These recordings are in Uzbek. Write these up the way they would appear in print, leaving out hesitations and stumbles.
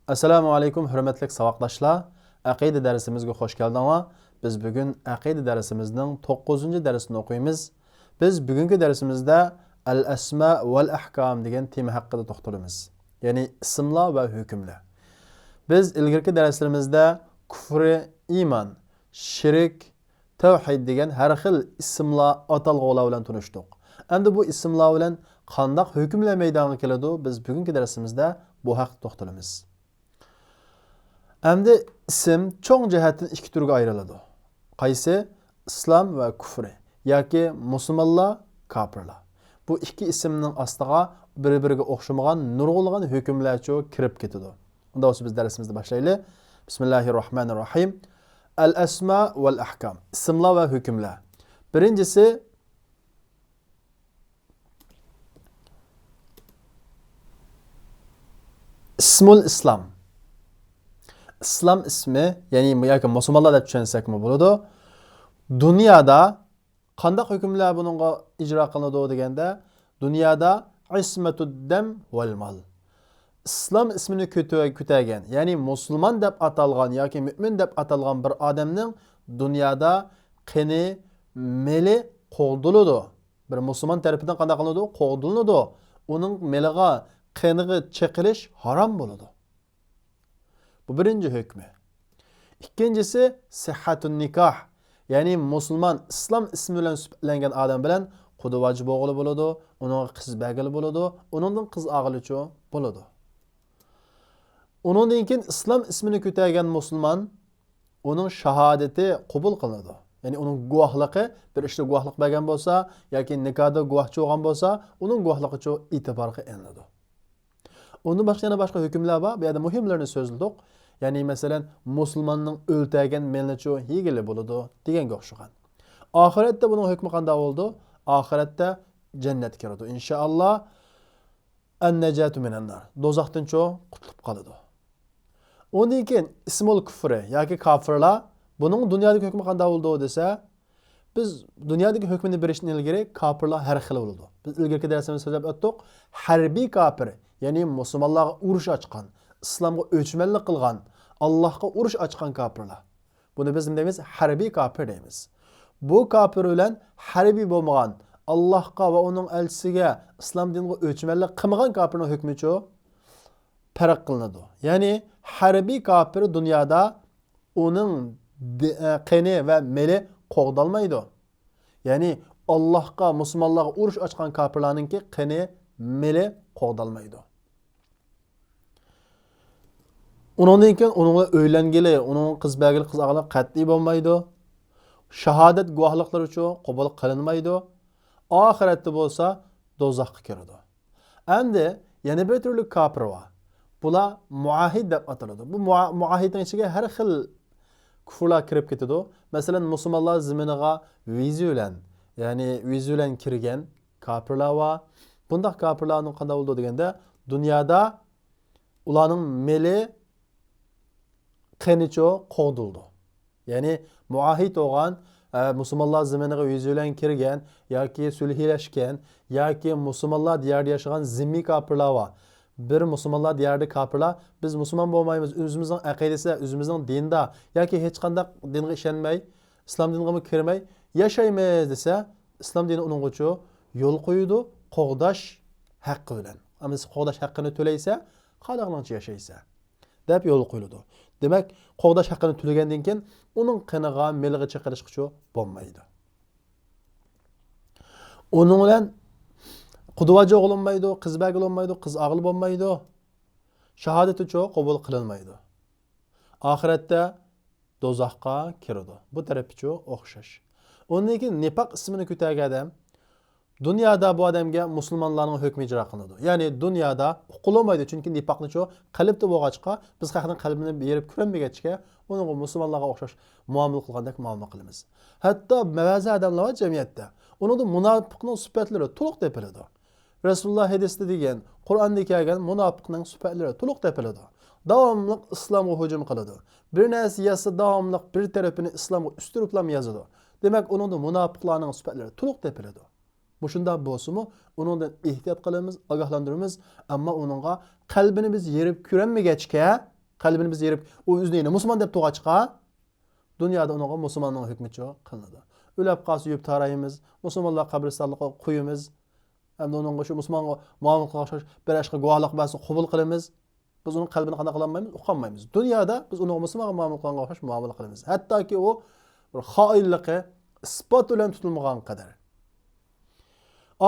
Assalamu alaykum hürmetlik savaqdaşlar. Aqida dersimizge hoş geldinglar. Biz bugün aqida dersimizning 9. dersini o'qiymiz. Biz bugungi dersimizde al-asma vel ahkam degan tema haqida to'xtalamiz. Ya'ni ismlar va hukmlar. Biz ilgirki derslerimizde kufri, iman, şirk, tavhid degan har xil ismlar atalg'ular bilan tanishdik. Endi bu ismlar bilan qandaq hukmlar maydonga keladi? Biz bugungi dersimizde bu haqda to'xtalamiz. Endi isim cho'ng jihatdan ikki turga ayriladi. Qaysi? Islom va kufri yoki musulmonlar, kofirlar. Bu ikki ismning ostiga bir-biriga o'xshamagan nurg'ulg'an hukmlar kirib ketadi. Unda o'zi biz darsimizni boshlaylik. Bismillahirrohmanirrohim. Al-asma val ahkam. Ismlar va hukmlar. Birinchisi ismul islom. İslam ismi, yani yoki musulmonlar deb tushunsakmi bo'ladi. Dunyoda qanday hukmlar buningga ijro qilinadi deganda, dunyoda ismatud dam val mal. İslam ismini ko'targan, ya'ni musulmon deb atalgan yoki mu'min deb atalgan bir odamning dunyoda qini, meli qo'diladi. Bir musulmon tarafidan qanday qilinadi? Qo'diladi. Uning meliga, qiniga cheqilish harom bo'ladi. Bu birinci hükmü. İkincisi sihhatun nikah. Yani musulman İslam ismi bilen süplengen adam bilen quduvacı boğulu buludu, onun kız bəgili buludu, onun kız ağılıçı buludu. Onun dinkin İslam ismini kütəgən musulman onun şahadeti qubul qılıdı. Yani onun guahlıqı bir işte guahlık bəgən bolsa, yoki nikahda guahçı olğan bolsa, onun guahlıqı çoğu itibarı enledi. Onun başka hükümler var. Bir yerde mühimlerini sözledik. Yani mesela musulmanın öldürgen melini higili buludu degen o'xshagan. Ahirette bunun hükmü qanday oldu? Ahirette cennet kiradi. İnşallah en-necatu minan-nar. Dozaqdan qutulib qoladi. Ondan keyin ismul kufri yoki kofirlar bunun dunyodagi hukmi qanday oldu desa, biz dunyodagi hukmini berishdan ilgari kofirlar har xil bo'ladi. Biz ilgirki darsimizda so'zlab o'tdik. Harbiy kofir, ya'ni musulmonlarga urush ochgan, islomga o'chmanlik qilgan, Allah'a urush ochgan kofirlar. Buni biz nima deymiz? Harbiy kofir deymiz. Bu kofir bilan harbiy bo'lmagan, Allohga va uning elchisiga, islom diniga o'chmanlik qilmagan kofirning hukmichi farq qilinadi. Ya'ni harbiy kofir dunyoda uning qini va meli qo'g'dalmaydi. Ya'ni Allohga, musulmonlarga urush ochgan kofirlarningki qini, meli qo'g'dalmaydi. Onundan keyin onunla öylengili, onun kız bəgili, kız ağalı qat'iy bo'lmaydi. Shahodat guvohliklari uchun qabul qilinmaydi. Oxiratda bo'lsa do'zaxga kiradi. Endi yana bir turli kofir bor. Bular muahid deb ataladi. Bu muahidning ichiga har xil kufrlar kirib ketadi. Masalan, musulmonlar ziminiga viza bilan, ya'ni viza bilan kirgan kofirlar bor. Bundaq kofirlarning qanday bo'ldi deganda, dunyoda ularning meli qenicho qo'dildi. Ya'ni muahid olgan musulmonlar ziminiga viza bilan kirgan yoki sulhlashgan yoki musulmonlar diyarda yashagan zimmi kofirlar bor. Bir musulmonlar diyarda kofirlar, biz musulmon bo'lmaymiz, o'zimizning aqidasida, o'zimizning dinda yoki hech qanday dinga ishonmay, islom diniga kirmay yashaymiz desa, islom dini uning uchun yo'l qo'ydi, qo'g'dash haqqi bilan. Ammo qo'g'dash haqqini to'laysa, xohlagancha yashaysa deb yo'l qo'yildi. Demak, qo'g'dash haqqini to'lagandan keyin uning qiniga, meliga chiqarish uchun bo'lmaydi. Uning bilan quduvachi o'g'ilmaydi, qiz bagil bo'lmaydi, qiz og'il bo'lmaydi. Shahodat uchun qabul qilinmaydi. Oxiratda do'zaxga kiradi. Bu taraf uchun o'xshash. Undan keyin nifoq ismini ko'targan odam dunyoda bu odamga musulmonlarning hukmi ijro qilinadi. Ya'ni dunyoda uqulmaydi, chunki nifoqni qalbda bo'lg'achqa, biz haqning qalbini berib ko'rmagachga, uni musulmonlarga o'xshash muomala qilgandek muomala qilamiz. Hatto ba'zi odamlar bor jamiyatda, uning munofiqning sifatlari to'liq tepiladi. Rasululloh hadisida degan, Qur'onda kelgan munofiqning sifatlari to'liq tepiladi. Davomli islomga hujum qiladi. Bir narsa yasa davomli bir tarafini islomga ustiriblam yozadi. Demak, uning munofiqlarning sifatlari to'liq tepiladi. Bu şunda bo'lsa-mu, uningdan ehtiyot qilamiz, ogohlantiramiz, ammo uningga qalbini biz yerib ko'ranmagachga, qalbini biz yerib, u o'zini musulmon deb to'g'a chiqa, dunyoda unga musulmonning hukmi qilinadi. O'lab qolsa yub taraymiz, musulmonlar qabristonlikqa qo'yimiz, hamda unga shu musulmonga muomala qilish, bir ishga guvohlik bersa qabul qilamiz. Biz uning qalbini qana qilolmaymiz, uqolmaymiz. Dunyoda biz uni musulmonga muomala qilganga o'xshash muomala qilamiz. Hattoki u bir xoinligi isbot bilan tutilmagan qadar.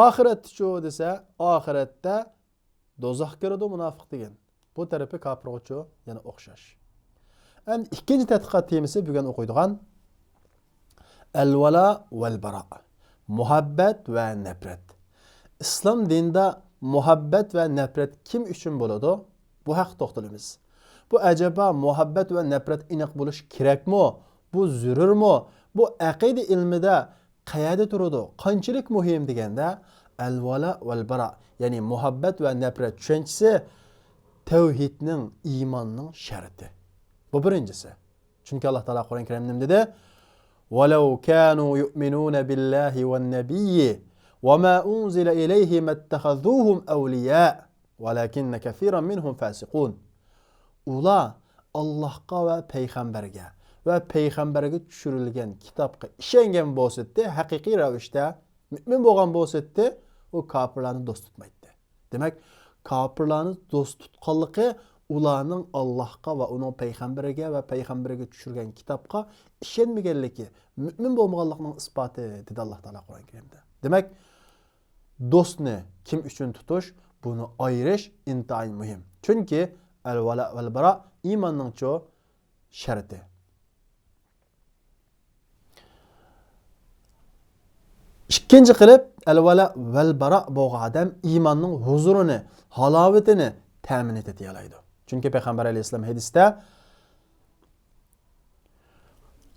Oxiratchi desa, oxiratda dozoq kiradi munofiq degan. Bu tarafi kofirga yana o'xshash. Endi ikkinchi tadqiqot temasi bugun o'qiydigan al-vala val-bara. Muhabbat va nafrat. Islom dinida muhabbat va nafrat kim uchun bo'ladi? Bu haqda to'xtalamiz. Bu ajaba muhabbat va nafrat aniq bo'lish kerakmi? Bu zarurmi? Bu aqida ilmida qayerda turadi? Qanchalik muhim deganda al-vala val-bara, ya'ni muhabbat va nafrat tushunchasi tavhidning, iymonning sharti. Bu birinchisi. Chunki Alloh taolo Qur'on Karimda dedi: "Walau kanu yu'minuna billahi wan-nabiyyi wama unzila ilayhim ittakhadhuhum awliya, walakinna kathiran minhum fasiqun." Ular Allohga va payg'ambarga va payg'ambarga tushirilgan kitobga ishongan bo'lsa-da, haqiqiy ravishda mu'min bo'lgan bo'lsa-da, u kofirlarni do'st tutmaydi. Demak, kofirlarni do'st tutganligi ularning Allohga va uning payg'ambariga va payg'ambarga tushirgan kitobga ishonmaganligi, mu'min bo'lmaganlikning isboti dedi Alloh taolo Qur'on Karimda. Demak, do'stni kim uchun tutish, buni ayirish intayin muhim. Chunki al-vala val-bara iymonning sharti. İkinci qilib al-vala val-bara bo'lgan odam iymonning huzurini, halovatini ta'min etadi yalaydi. Chunki payg'ambar alayhisalom hadisda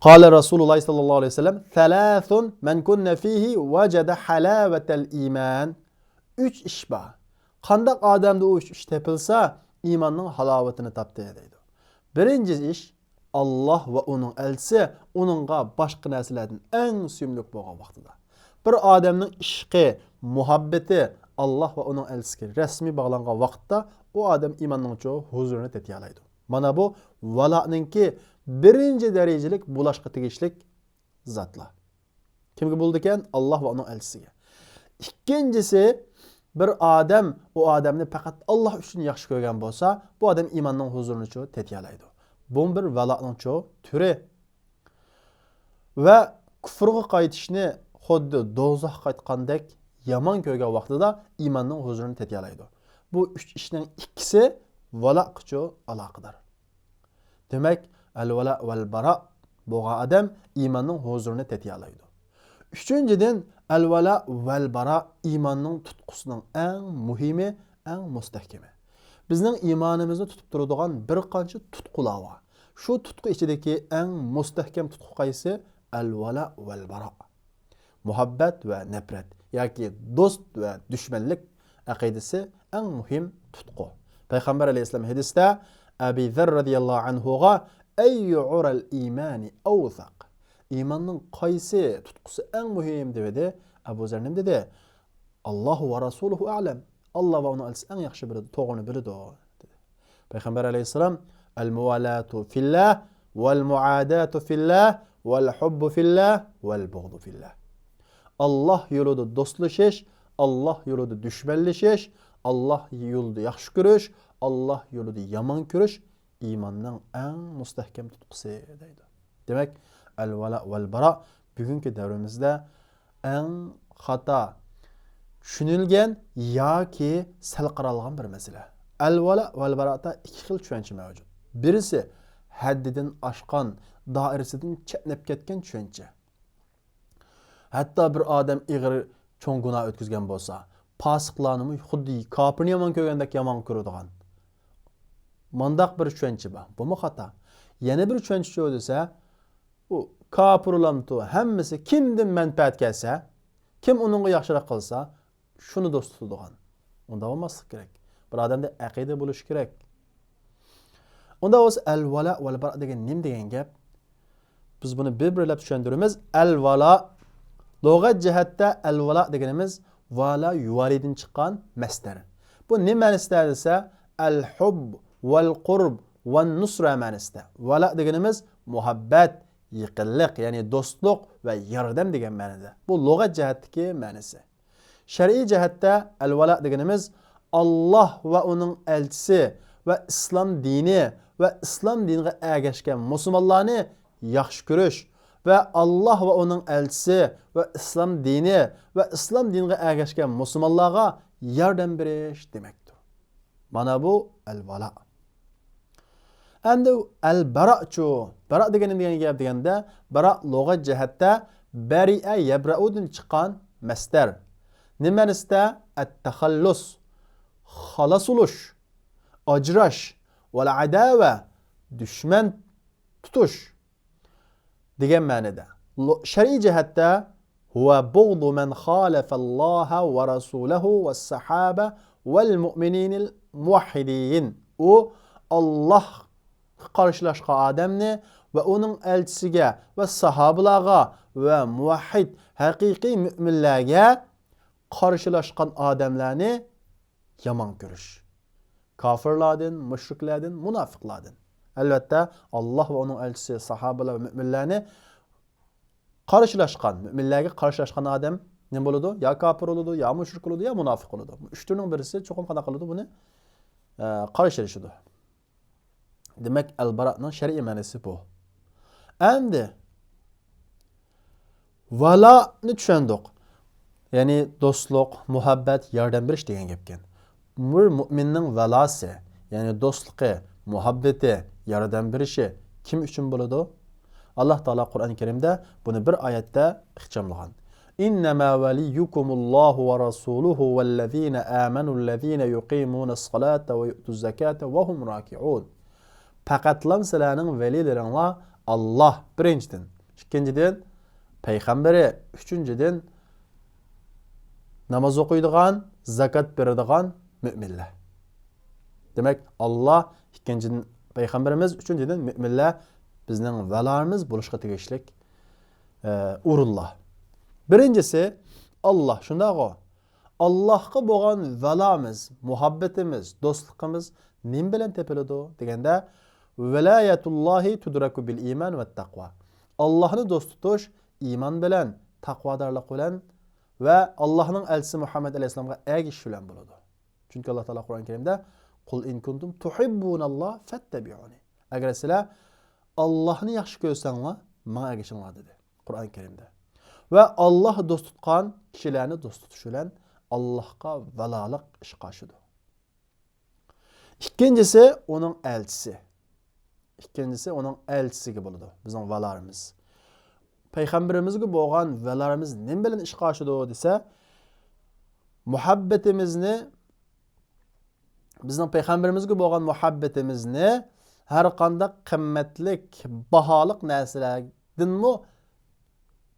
qala Rasululloh sallallohu alayhi vasallam: "Thalathun man kunna fihi wajada halawatal iman." 3 ish bor. Qanday odamda o 3 ish topilsa, iymonning halovatini topdi deydi. Birinchi ish Alloh va uning elchisi uningga boshqa narsalardan eng suyimli bo'lgan vaqtida. Bir odamning ishqi, muhabbati Alloh va uning elchisiga rasmiy bog'langan vaqtda o odam iymonning huzurini tetiyalaydi. Mana bu valaninki birinchi darajalik bulashqa tegishlik zotlar. Kimga bo'ldi ekan? Alloh va uning elchisiga. Ikkinchisi, bir odam o odamni faqat Alloh uchun yaxshi ko'rgan bo'lsa, bu odam iymonning huzurini tetiyalaydi. Bu bir valaning turi. Va kufrga qaytishni xuddi do'zaxga qaytgandek yomon ko'rgan vaqtida iymonning huzurini tetiyalaydi. Bu 3 ishning ikkisi valaqcha aloqador. Demak, al-vala val-bara bo'lgan odam iymonning huzurini tetiyalaydi. Uchinchidan, al-vala val-bara iymonning tutqusining eng muhimi, eng mustahkami. Bizning iymonimizni tutib turadigan bir qancha tutqular bor. Shu tutqu ichidagi eng mustahkam tutqu qaysi? Al-vala val-bara. Muhabbat va nafrat yoki do'st va dushmanlik aqidasi eng muhim tutqu. Payg'ambar alayhisalom hadisda Abi Zar radhiyallohu anhuga ayyural imani awthaq. Iymonning qaysi tutqusi eng muhim dedi? Abu Zar nim dedi? Allohu va rasuluhu a'lam. Alloh va uning elchisi eng yaxshi biladi, to'g'rini biladi dedi. Payg'ambar alayhisalom al-muwalatu fillah wal muadatu fillah wal hubbu fillah wal bughdu fillah. Allah yo'lida do'stlashish, Allah yo'lida dushmanlashish, Allah yo'lida yaxshi ko'rish, Allah yo'lida yomon ko'rish iymonning eng mustahkam tutqusi deydi. Demak, al-vala val-bara bugungi davrimizda eng xato tushunilgan yoki sal qaralgan bir masala. Al-vala val-barada ikki xil tushuncha mavjud. Birisi haddidan oshgan, doirasidan chetnab ketgan tushuncha. Hatta bir odam ig'ir cho'ng gunoh o'tkazgan bo'lsa, fosiqlarni xuddi kofirni yomon ko'rgandek yomon ko'radigan. Mandaq bir tushuncha bor. Bu xato. Yana bir tushuncha desa, u kofirlarni hammasi kimdan manfaat kelsa, kim uningga yaxshiroq qilsa, shuni do'st tutadigan. Unda bo'lmaslik kerak. Bir odamda aqida bo'lish kerak. Unda o'z al-vala val-bara degan nima degan gap? Biz buni bir-birlab tushuntiramiz. Al-vala lug'at jihatda al-vala deganimiz vala yuvalidin chiqqan masdar. Bu nima ma'nosida desa, al-hub val-qurb va nusra ma'nosida. Vala deganimiz muhabbat, yaqinlik, ya'ni do'stlik va yordam degan ma'noda. Bu lug'at jihatdagi ma'nosi. Shar'iy jihatda al-vala deganimiz Alloh va uning elchisi va islom dini va islom diniga ergashgan musulmonlarni yaxshi ko'rish va Alloh va uning elchisi va islom dini va islom diniga ergashgan musulmonlarga yordam berish demakdir. Mana bu al-vala. Endi al-bara'chu. Bara' degan gap deganda, bara' lug'at jihatda bari'a yabra'udin chiqqan masdar. Nimanisda at-takhallus, xalos bo'lish, ajrash, val adava, dushman tutish degan ma'noda. Shar'iy jihatda huwa bughdu man khalafa Alloha va rasulahu vas sahaba val mu'mininil muwahhidin. U Alloh qarshilashgan odamni va uning elchisiga va sahobalarga va muvahhid haqiqiy mu'minlarga qarshilashgan odamlarni yomon ko'rish. Kofirlardan, mushriklardan, munofiqlardan. Albatta Alloh va uning elchisi, sahobalar va mu'minlarni qarshilashgan, mu'minlarga qarshilashgan odam nima bo'ladi? Ya kofir bo'ladi, ya mushrik bo'ladi, ya munofiq bo'ladi. Uch turning birisi cho'qim qana qiladi buni qarshilashadi. Demak, al-bara'ning shar'iy ma'nosi bu. Endi vala'ni tushundik. Ya'ni do'stlik, muhabbat, yordam berish degan gapkan. Mu'minning valasi, ya'ni do'stligi, muhabbati, yordam berishi kim uchun bo'ladi? Alloh taolo Qur'oni Karimda buni bir oyatda ixchamlagan. Innama valiyukumullohu va rasuluhu vallazina amanu allazina yuqimunas-salata va yu'tuz-zakata va hum raki'un. Faqatlam sizlarning valilaringlar Alloh birinchidan, ikkinchidan payg'ambari, uchinchidan namoz o'qiydigan, zakat beradigan mu'minlar. Demak, Alloh ikkinchidan payg'ambarimiz, uchinchidan mu'minlar bizning valarimiz bo'lishga tegishlik o'rinlar. Birinchisi Alloh, shundaqo. Allohga bo'lgan valamiz, muhabbatimiz, do'stligimiz nim bilan tepiladi deganda vilayatullohi tudraku bil iman va taqvo. Allohni do'st tutish iymon bilan, taqvodorlik bilan va Allohning elchisi Muhammad alayhisolamga ergashish bilan bo'ladi. Chunki Alloh taolo Qur'on Karimda qul in kuntum tuhibbunalloh fattabi'uni. Agar sizlar Allohni yaxshi ko'rsanglar, menga ergashinglar dedi Qur'on Karimda. Va Alloh do'st tutgan kishilarni do'st tutish bilan Allohga valoliq ish qo'shadi. Ikkinchisi uning elchisi. Ikkinchisi uning elchisiga bo'ladi bizning valarimiz. Payg'ambarimizga bo'lgan valarimiz nima bilan ish qo'shadi desa, muhabbatimizni, bizning payg'ambarimizga bo'lgan muhabbatimizni har qanday qimmatlik, baholiq narsalardanmi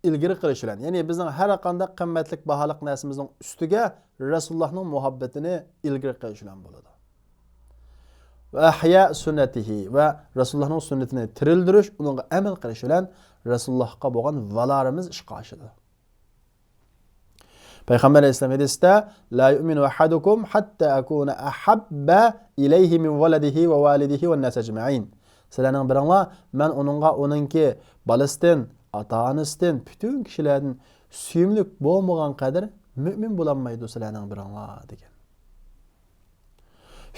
ilgari qilish bilan, ya'ni bizning har qanday qimmatlik, baholiq narsamizning ustiga Rasulullohning muhabbatini ilgari qilish bilan bo'ladi. Va ahya sunnatihi va Rasulullohning sunnatini tirildirish, unga amal qilish bilan Rasulullohga bo'lgan valarimiz ish qo'shadi. Payg'ambar alayhisalom hadisda la yu'minu ahadukum hatta akuna ahabba ilayhi min waladihi va walidihi va nas ajma'in. Sizlarning biringlar men uningga, uningki balasidan, ota-onasidan, butun kishilardan suyimlik bo'lmagan qadar mu'min bo'lolmaydi sizlarning biringlar degan.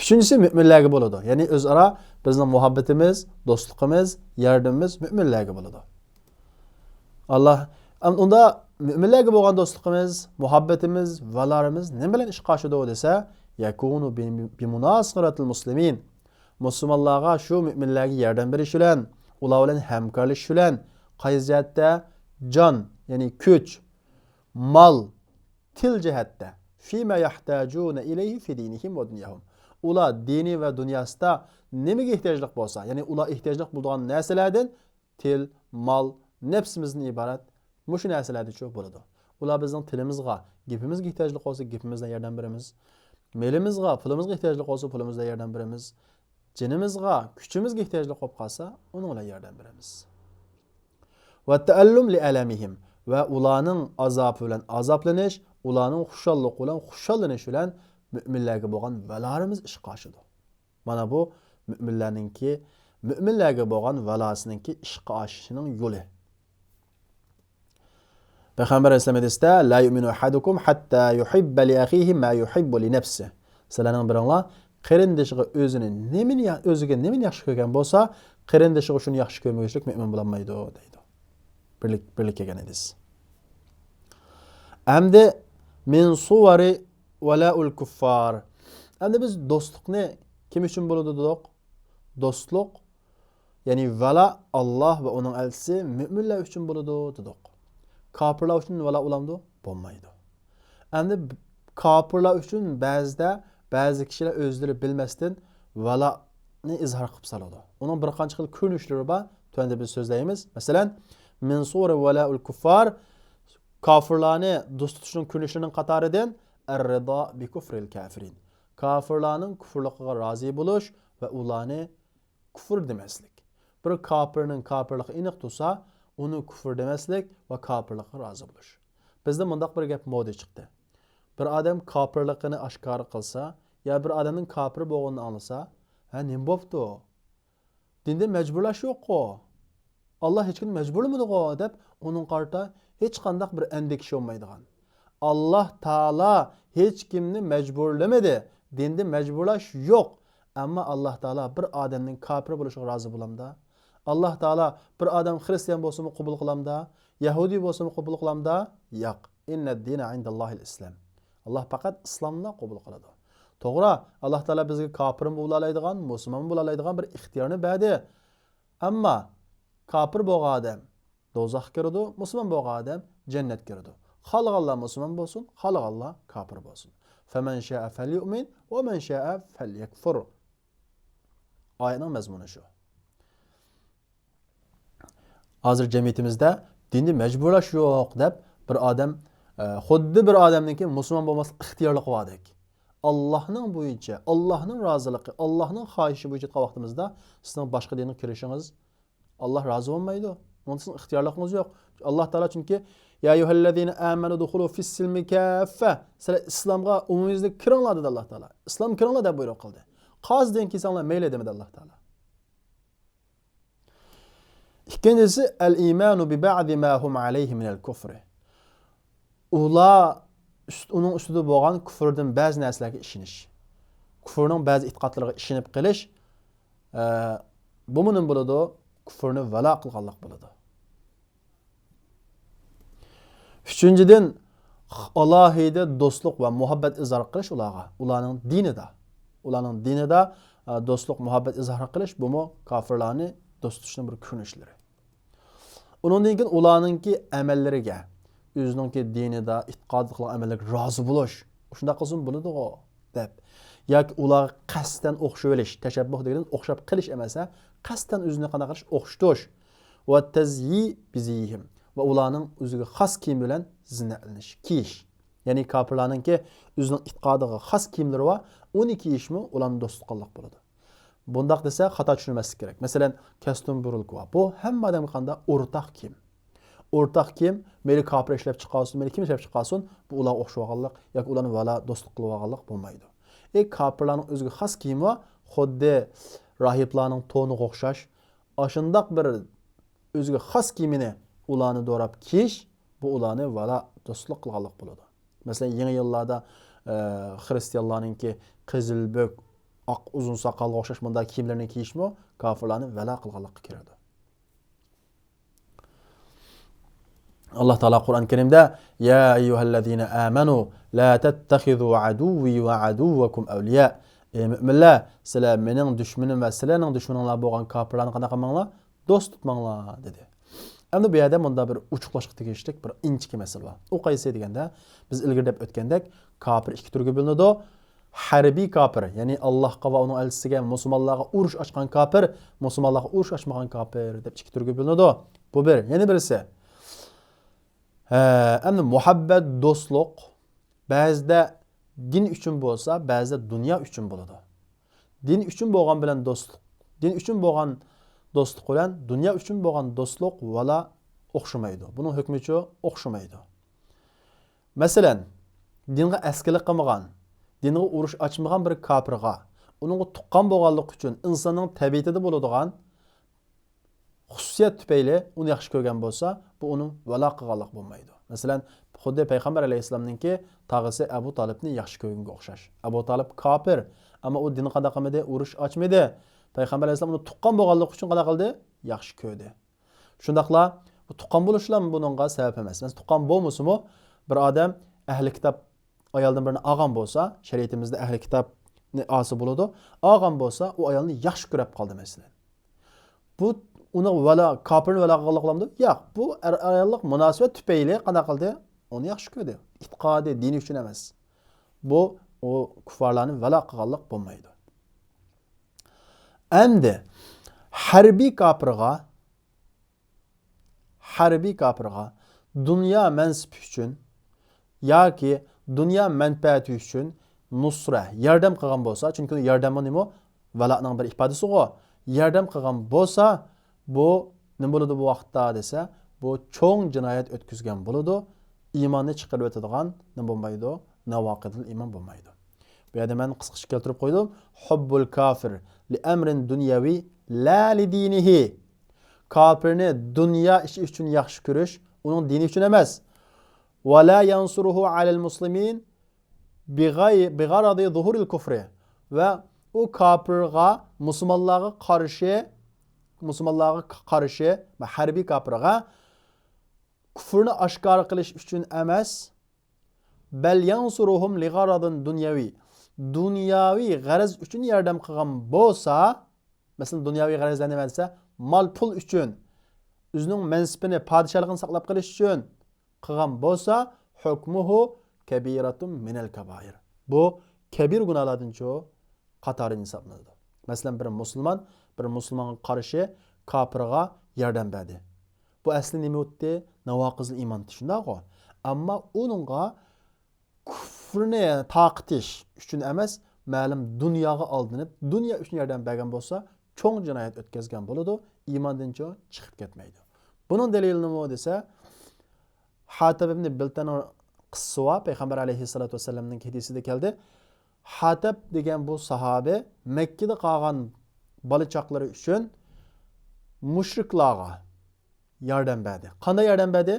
Üçüncüsü müminlerge buludu. Yani özara bizning muhabbatimiz, do'stligimiz, yordamimiz müminlerge buludu. Allah unda müminlerge bo'lgan do'stligimiz, muhabbatimiz, valarimiz nima bilan ish qo'shadi desa, yakunu bi munasiratil muslimin. Musulmonlarga shu müminlerge yordam berish bilan, ular bilan hamkorlashish bilan qaysiyatta jon, ya'ni kuch, mal, til jihatda fima yahtajuna ilayhi fi dinihim va dunyahum. Ular dini va dunyosida nimaga ehtiyojlik bo'lsa, ya'ni ular ehtiyojlik bo'lgan narsalardan til, mal, nafsimizdan iborat mushu narsalardan cho'q bo'ladi. Ular bizning tilimizga, gapimizga ehtiyojlik bo'lsa, gapimizdan yordam beramiz. Melimizga, pulimizga ehtiyojlik bo'lsa, pulimizdan yordam beramiz. Jinimizga, kuchimizga ehtiyojlik bo'lib qolsa, uni bilan yordam beramiz. Va ta'allum li alamihim va ularning azobi bilan azoblanish, ularning xushallik bilan xushallanish bilan müminlerge bo'lgan valarimiz ish qo'shadi. Mana bu müminlarga bo'lgan valosininki ishqa oshishining yo'li. Payg'ambar alayhisalom aytsa, la yu'minu ahadukum hatta yuhibba li akhihi ma yuhibbu li nafsihi. Sizlarning biringlar qarindishiga o'ziga nimani yaxshi ko'rgan bo'lsa, qarindishiga shuni yaxshi ko'rmaguncha mu'min bo'lolmaydi deydi. Birlik kelgan ediz. Hamda min suvari wala'ul kuffar. Hamda biz do'stlikni kim uchun bo'ladi dedik? Do'stlik, ya'ni vala Alloh va uning elchisi mu'minlar uchun bo'ladi dedik. Kafirlar uchun vala ulamdi? Bo'lmaydi. Hamda kafirlar uchun ba'zi kishilar o'zlari bilmasdan valani izhor qilib soladi. Uning bir qancha xil ko'rinishlari bor. To'g'ri biz so'zlaymiz. Masalan, min sura vala'ul kuffar, kafirlarni do'st tutishning ko'rinishlarining qatoridan ar-rido bi kufril kafirin. Kafirlarning kufrligiga rozi bo'lish va ularni kufr demaslik. Bir kafirning kafirligi aniq tursa, uni kufr demaslik va kafirlikqa rozi bo'lish. Bizda mundaq bir gap moda chiqdi. Bir odam kafirligini oshkor qilsa, ya bir odamning kafir bo'lganini anglasa, ha nima bo'pti? Dinda majburlash yo'q-ku. Alloh hech kim majburlamadi-ku deb uning qarta hech qanday bir andikish olmaydigan. Alloh taolo hech kimni majburlamadi. Dinda majburlash yo'q. Ammo Alloh taolo bir odamning kafir bo'lishiga rozi bo'lamda. Alloh taolo bir odam xristian bo'lsa-mu qabul qilamda, yahudi bo'lsa-mu qabul qilamda? Yo'q. Innad dina indallohil islam. Alloh faqat islomni qabul qiladi. To'g'ri, Alloh taolo bizga kafir bo'lalaydigan, musulmon bo'lalaydigan bir ixtiyorni berdi. Ammo kafir bo'lgan odam do'zaxga kiradi, musulmon bo'lgan odam jannatga kiradi. Xohlaganlar musulmon bo'lsin, xohlaganlar kafir bo'lsin. Faman sha'a falyu'min va man sha'a falyakfur. Oyatning mazmuni shu. Hozir jamiyatimizda dinni majburlash yo'q deb bir odam xuddi bir odamniki musulmon bo'lmaslik ixtiyorli qildik. Allohning bo'yicha, Allohning roziligi, Allohning xohishi bo'yicha qilgan vaqtimizda sizning boshqa dinga kirishingiz Alloh rozi bo'lmaydi. Bundan sizning ixtiyorligingiz yo'q. Alloh taolo chunki ya ayyuhallazina amanu dukhulu fis-silmi kaffa. Sizlar islomga umumiyizda kiringlar dedi Alloh taolo. Islom kiringlar deb buyruq qildi. Qazdan kelsanglar mayli demadi Alloh taolo. İkincisi el-imanu bi ba'di ma hum alayhi min al-kufr. Uning ustida bo'lgan kufrdan ba'zi narsalarga ishonish. Kufrning ba'zi e'tiqodlariga ishonib qilish bu nima bo'ladi? Kufrni vala qilganlik bo'ladi. Uchinchidan alohida do'stlik va muhabbat izhor qilish ularning dinida do'stlik, muhabbat izhor qilish bu kofirlarni do'st tutishning bir ko'rinishlari. Undan keyin ularningki amallariga, o'zining dinida e'tiqod qilgan amallarga rozi bo'lish. Shunda qilsin bo'ladi-ku deb. Yoki ular qasddan o'xshab olish, tashabbuh degan o'xshab qilish emas, qasddan o'zini qana qilish, o'xshatish va tazyi bizihim va ularning o'ziga xos kiyim bilan zinatlanish, kiyish. Ya'ni kofirlarningki o'zining e'tiqodiga xos kiyimlari va uni kiyishmi ularning do'stlik qilmoq bo'ladi. Bundaq desa xato tushunmaslik kerak. Masalan, kostyum burulku va bu hamma odamga qanda o'rtaq kiyim. O'rtaq kiyim, meni kofir ishlab chiqarsin, meni kim ishlab chiqarsin, bu ular o'xshaganlik yoki ularni vala do'stlik qilganlik bo'lmaydi. Kofirlarning o'ziga xos kiyimi xuddi rahiblarning to'niga o'xshash, ashundaq bir o'ziga xos kiyimini ularni do'rab kiyish, bu ularni vala do'stlik qilganlik bo'ladi. Masalan, yangi yillarda xristianlarningki qizilbök, oq uzun soqolga o'xshash bunday kiyimlarni kiyishmi kofirlarni vala qilganlikka kiradi. Allah Taala Qur'on Karimda ya ayyuhallazina amanu la tattakhizu aduwwi wa aduwwakum awliya. Müminlar, sizlar mening dushmanim va sizlarning dushmaninglar bo'lgan kofirlarni qanaqa qilmanglar? Do'st tutmanglar dedi. Endi bu yerda bunda bir uchuqlashga tegishlik bir inchki masala bor. U qaysi deganda biz ilgari deb o'tgandek kofir ikki turga bo'linadi. Harbiy kofir, ya'ni Allohga va uning elchisiga, musulmonlarga urush ochgan kofir, musulmonlarga urush ochmagan kofir deb ikki turga bo'linadi. Bu bir. Yana birisi endi muhabbat, do'stlik ba'zida din uchun bo'lsa, ba'zida dunyo uchun bo'ladi. Din uchun bo'lgan bilan do'stlik, din uchun bo'lgan do'stlik bilan dunyo uchun bo'lgan do'stlik vala o'xshamaydi. Buning hukmichi o'xshamaydi. Masalan, dinga askarlik qilmagan, dinga urush ochmagan bir kofirga uningga tuqqan bo'lganligi uchun insonning tabiatida bo'ladigan xususiyat tufayli uni yaxshi ko'rgan bo'lsa, bu uni valo qilganlik bo'lmaydi. Masalan, xuddi payg'ambar alayhissalomningki tog'asi Abu Talibni yaxshi ko'rganga o'xshash. Abu Talib kofir, ammo u din qada qilmadi, urush ochmadi. Payg'ambar alayhissalom uni tuqqan bo'lganligi uchun qada qildi? Yaxshi ko'rdi. Shundaqla bu tuqqan bo'lishlar buningga sabab emas. Masalan, tuqqan bo'lmasa-mu bir odam ahli kitob ayoldan birini olgan bo'lsa, shariatimizda ahli kitobni osi bo'ladi. Olgan bo'lsa, u ayolni yaxshi ko'rib qoldi masalan. Bu uni vala kofirni vala qilganlik qilamdi? Yo'q, bu ayollik munosabat tufayli qana qildi? Uni yaxshi ko'rdi. E'tiqodi, dini uchun emas. Bu o kuffarlarni vala qilganlik bo'lmaydi. Endi harbiy kofirga dunyo mansibi uchun yoki dunyo manfaati uchun nusra, yordam qilgan bo'lsa, chunki yordam nima? Vala'ning bir ifodasi-ku. Yordam qilgan bo'lsa, bu nima bo'ladi bu vaqtda desa, bu cho'ng jinoyat o'tkazgan bo'ladi. Iymonni chiqarib o'tadigan nima bo'lmaydi? Navaqidul iymon bo'lmaydi. Bu yerda men qisqacha keltirib qo'ydim. Hubbul kafir li amrin dunyavi la li dinihi. Kafirni dunyo ishi uchun yaxshi ko'rish, uning dini uchun emas. Va la yansuruhu alal muslimin bigharadi zuhuril kufri. Va u kafirga musulmonlarga qarshi va harbiy kafirga kufrni oshkor qilish uchun emas, bal yansuruhum ligharadin dunyavi. Dunyoviy g'araz uchun yordam qilgan bo'lsa, masalan dunyoviy g'arazlar nima desa, mol pul uchun, o'zining mansibini, podshohligini saqlab qolish uchun qilgan bo'lsa, hukmuhu kabiratun minal kabair. Bu kabir gunohlardan qatoriga hisoblanadi. Masalan, bir musulmonga qarshi kofirga yordam berdi. Bu asli nima o'tdi? Navaqizul iymon shundaq-ku. Ammo uningga kufrni taqitish uchun emas, ma'lum dunyoga aldinib, dunyo uchun yordam bergan bo'lsa, cho'ng jinoyat o'tkazgan bo'ladi, iymondan chiqib ketmaydi. Buning dalili nima desa, Hatib ibn Biltanning qissasi va payg'ambar alayhissalatu vasallamning hadisida keldi. Hatib degan bu sahabe Makka da qolgan bola chaqlari uchun mushriklarga yordam berdi. Qanday yordam berdi?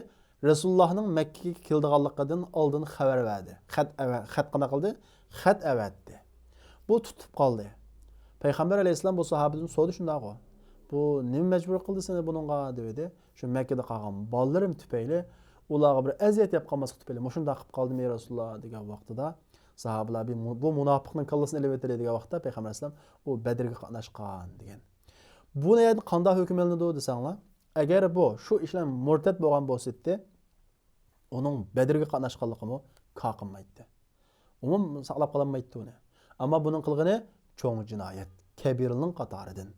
Rasulullohning Makkaga kelganligidan oldin xabar berdi. Xat qana qildi? Xat avatdi. Bu tutib qoldi. Payg'ambar alayhissalom bu sahobadan so'radi shundaq-ku. Bu nima majbur qildi seni buningga dedi. Shu Makkada qolgan bolalarim tufayli ularga bir aziyat yap qolmaslik tufayli mushunda qilib qoldim ey Rasululloh degan vaqtida sahobalar bu munofiqning kallasini ilib o'tirdi degan vaqtda payg'ambar alayhissalom u Badrga qatnashgan degan. Bu nima qanday hukm elinadi desanglar, agar bu shu ishlar murtad bo'lgan bo'lsa-da, uning Badrga qatnashganligini qaqinmaydi. Umum saqlab qolinmaydi uni. Ammo buning qilgani cho'ng jinoyat, kabirning qatoridan.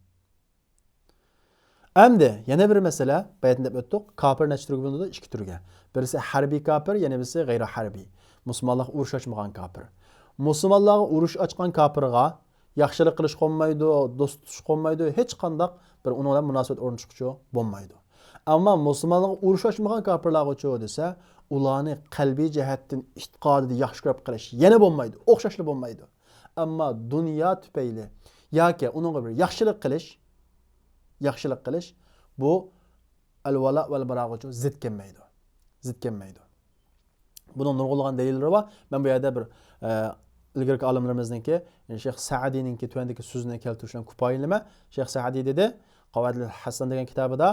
Endi yana bir masala bayatda deb o'tdik. Kafir necha turga bo'linadi? 2 turga. Birisi harbiy kafir, yana birisi g'ayri harbiy. Musulmonlarga urush ochmagan kafir. Musulmonlarga urush ochgan kafirga yaxshilik qilish qolmaydi, do'st tutish qolmaydi, hech qanday bir uning bilan munosabat o'rnatishchi bo'lmaydi. Ammo musulmonlarga urush ochmagan kafirlarga desa, ularni qalbiy jihatdan e'tiqodida yaxshi ko'rib qilish yana bo'lmaydi, o'xshashli bo'lmaydi. Ammo dunyo tufayli yoki uningga bir yaxshilik qilish bu al-vala val baroga zid kelmaydi. Buning nurg'ulg'an dalillari bor. Men bu yerda bir ilgari olimlarimizningki, Shayx Sa'diyninki tuandagi so'zini keltirishdan ko'payilma. Shayx Sa'diy dedi, Qawadil Hasan degan kitobida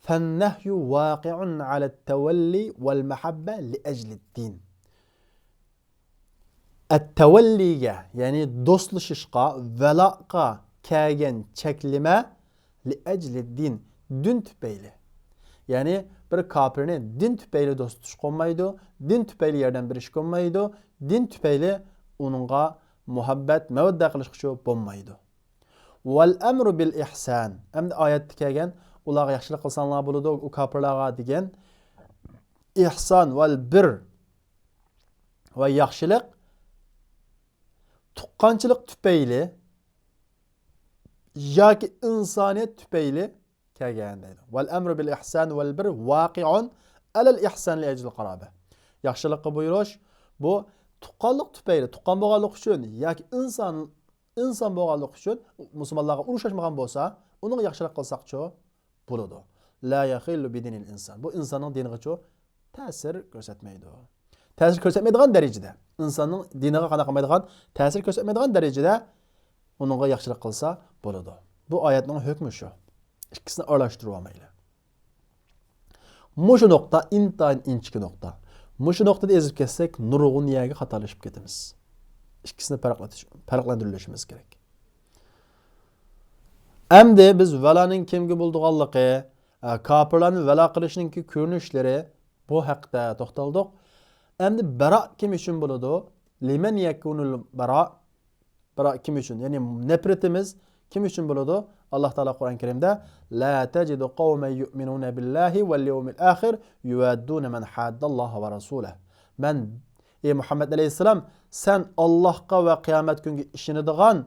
"Fan-nahyu waqi'un 'ala at-tawalli wal mahabba li ajli ad-din." At-tawalliga, ya'ni do'stlashishga, valoqa kelgan cheklima li ajli ad-din, din tufayli. Ya'ni bir kafirni din tufayli do'st tutish qolmaydi, din tufayli yordam berish qolmaydi, din tufayli uningga muhabbat, mawadda qilish bo'lmaydi. Wal amru bil ihsan. Endi oyatda kelgan ularga yaxshilik qilsanglar bo'ladi, u kafirlarga degan ihson val bir va yaxshilik tuqqanchilik tufayli yoki insoniyat tufayli kelgan deydi. Val amru bil ihsan val bir waqi'un alal ihsan li ajli qaraba. Yaxshilikqa buyurish bu tuqqanlik tufayli, tuqqan bo'lganlik uchun yoki inson inson bo'lganligi uchun musulmonlarga urushmagan bo'lsa, uning yaxshilik qilsaqcho bo'ladi. La yaxillu bidinil inson. Bu insonning diniga ta'sir ko'rsatmaydi. Ta'sir ko'rsatmaydigan darajada, insonning diniga qanaqa qilmaydigan, ta'sir ko'rsatmaydigan darajada uningga yaxshilik qilsa bo'ladi. Bu oyatning hukmi shu. İkisini aralashtirib olmaylik. Mushu nuqta intayin inchki nuqta. Mushu nuqtada ezib ketsak, nurg'un yerga xatolashib ketamiz. İkisini farqlantirishimiz kerak. Endi biz valaning kimga bo'lganligi, kofirlarni vala qilishning ko'rinishlari bu haqda to'xtaldik. Endi bara kim uchun bo'ladi? Liman yakunul bara? Bara kim uchun? Ya'ni nafratimiz kim uchun bo'ladi? Allah Taala Qur'on Karimda la tajidu qawman yu'minuna billahi wal yawmil akhir yuwadduna man haddalloha va rasulahu. Men ey Muhammad alayhisalom, sen Allohga va qiyomat kuniga ishonadigan,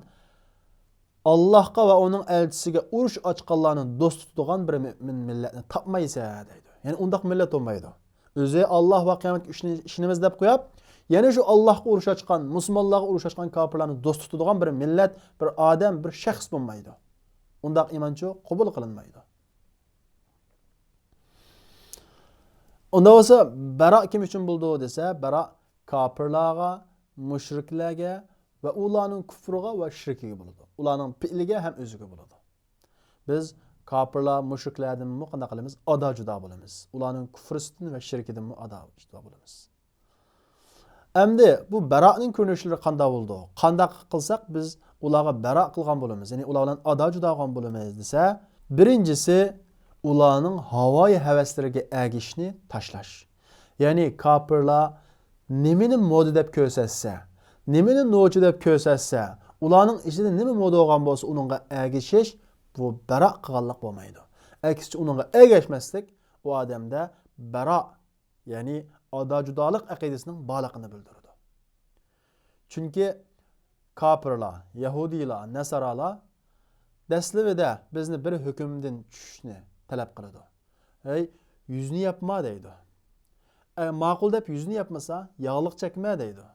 Allohga va uning elchisiga urush ochganlarni do'st tutadigan bir mu'min millatni topmaysan deydi. Ya'ni undaq millat bo'lmaydi. O'zi Alloh va qiyomatga ishonamiz deb qo'yib, yana shu Allohga urush ochgan, musulmonlarga urush ochgan kofirlarni do'st tutadigan bir millat, bir odam, bir shaxs bo'lmaydi. Undaq imonchi qabul qilinmaydi. Unda bo'lsa, bara kim uchun bo'ldi desa, bara kofirlarga, mushriklarga va ularning kufriga va shirkiga bo'ladi. Ularning fi'liga ham o'ziga bo'ladi. Biz kofirlar, mushriklardan qanday qilamiz? Ado judo bo'lamiz. Ularning kufridan va shirkidan ado judo bo'lamiz. Endi bu baroning ko'rinishlari qanday bo'ldi? Qanday qilsak biz ularga baro qilgan bo'lamiz, ya'ni ular bilan ado judo qilgan bo'lamiz desa, birinchisi ularning havoyi havaslariga agishni tashlash. Ya'ni kofirlar nimani moda deb ko'rsatsa, nimani nochi deb ko'rsatsa, ularning ichida nima moda bo'lgan bo'lsa, uningga agishish bu baro qilganlik bo'lmaydi. Aksincha uningga agashmaslik u odamda baro, ya'ni ado judolik aqidasining borligini bildiradi. Chunki kofirlar, yahudiylar, nasaralar dastlabida bizni bir hukmdan tushishni talab qiladi. Ey, yuzni yapma deydi. Ma'qul deb yuzni yapmasa, yog'liq chekma deydi.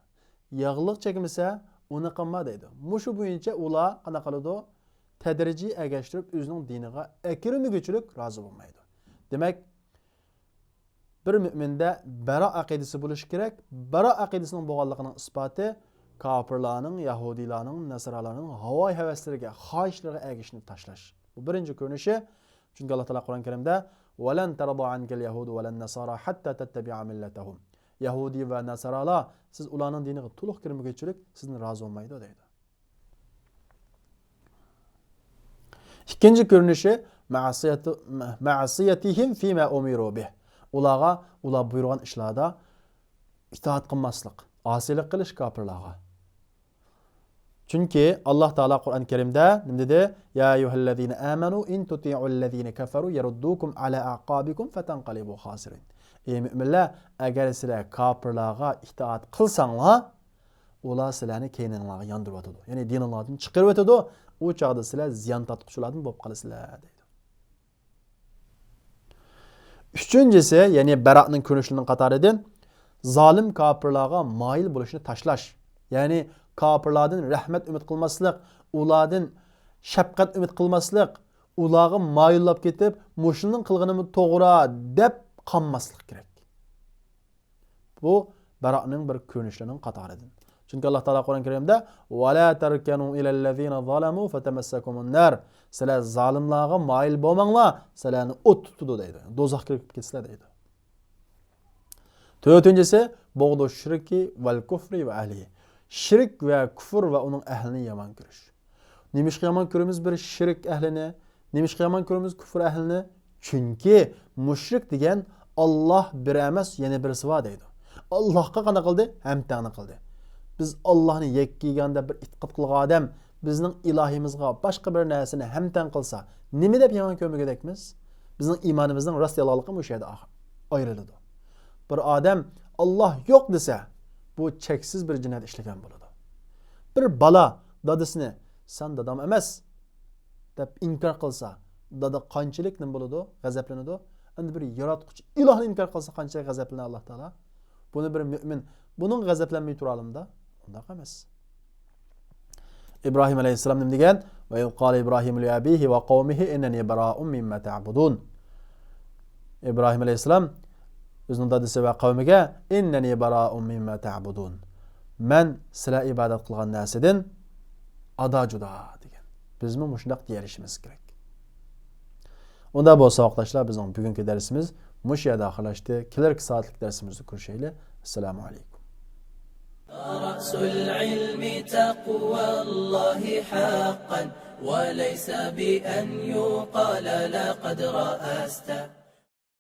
Yog'liq chekmasa, uni qilma deydi. Mushu bo'yicha ular qana qiladi? Tadrijiy agashtirib o'zining diniga akirmigichilik rozi bo'lmaydi. Demak, bir mu'minda bara aqidasi bo'lishi kerak. Bara aqidasining bo'lganligining isboti kofirlarning, yahudiylarning, nasaralarning havoy havaslariga, xohishlariga agishni tashlash. Bu birinchi ko'rinishi. Chunki Alloh taolo Qur'on Karimda "Walan taradu ankal yahudu walan nasara hatta tattabi'a millatahum." Yahudi va nasaralar siz ularning diniga to'liq kirmaguncha sizni rozi bo'lmaydi deydi. İkinci ko'rinishi ma'siyatihim fima umiru bih. Ular buyurgan ishlarda itoat qilmaslik, osilik qilish kofirlarga. Chunki Alloh taolo Qur'on Karimda nima dedi? Ya ayyuhallazina amanu in tuti'ullazina kafaru yaruddukum ala aqabikum fatanqalibu khasirin. Ey mu'minlar, agar sizlar kofirlarga itoat qilsanglar, ular sizlarni keyninglarga yondirib o'tadi. Ya'ni dininglardan chiqarib o'tadi. U chaqda sizlar ziyon tortquchilardan bo'lib qolasizlar deydi. Uchinchisi, ya'ni baroqning ko'rinishlarining qatoridan zolim kofirlarga moyil bo'lishni tashlash. Ya'ni kofirlardan rahmat umid qilmaslik, ulardan shafqat umid qilmaslik, ularga moyillab ketib, mushuning qilganimi to'g'ri deb qanmaslik kerak. Bu baroqning bir ko'rinishlarining qatoridan. Chunki Alloh taolo Qur'on Karimda "Va la tarkanu ilal ladzina zalamu fatamassakumun nar." Sizlar zolimlarga moyil bo'lmanglar, sizlarni o't tutadi deydi. Do'zaxga kirib ketsizlar deydi. To'rtinchisi, bo'g'du shirki val kufri va ahli. Shirk va kufr va uning ahlini yomon ko'rish. Nimishqa yomon ko'ramiz bir shirk ahlini, nimishqa yomon ko'ramiz kufr ahlini? Chunki mushrik degan Alloh bir emas, yana birisi bor deydi. Allohga qana qildi? Hamtani qildi. Biz Allohni yekkiganda bir itqod qilgan odam bizning ilohimizga boshqa bir narsani hamtan qilsa, nima deb yomon ko'rmagadekmiz? Bizning iymonimizning rost yalanligi o'sha yerda ayriladi. Bir odam Alloh yo'q desa, bu cheksiz bir jinoyat ishlagan bo'ladi. Bir bola dadasini "Sen dadam emas" deb inkor qilsa, dada qanchalik nim bo'ladi? G'azablanadi. Endi bir yaratquchi ilohni inkor qilsa qancha g'azablanadi Alloh taolo? Buni bir mu'min buning g'azablanmay tura olamda? Undaq emas. İbrahim alayhissalom nima degan? Va qala İbrahim li abihi va qawmihi innani bara'un mimma ta'budun. İbrahim alayhissalom o'zining dadasi va qavmiga innani bara'un mimma ta'budun. Men sizlar ibodat qilgan narsadan ado juda degan. Bizmi shunday deyishimiz kerak. Unda bo'lsa o'qitashlar bizning bugungi darsimiz mush yerda oxirlashdi. Kelarki soatlik darsimizni ko'rishaylik. Assalomu alaykum. رأس العلم تقوى الله حقا وليس بأن يقال لقد رأست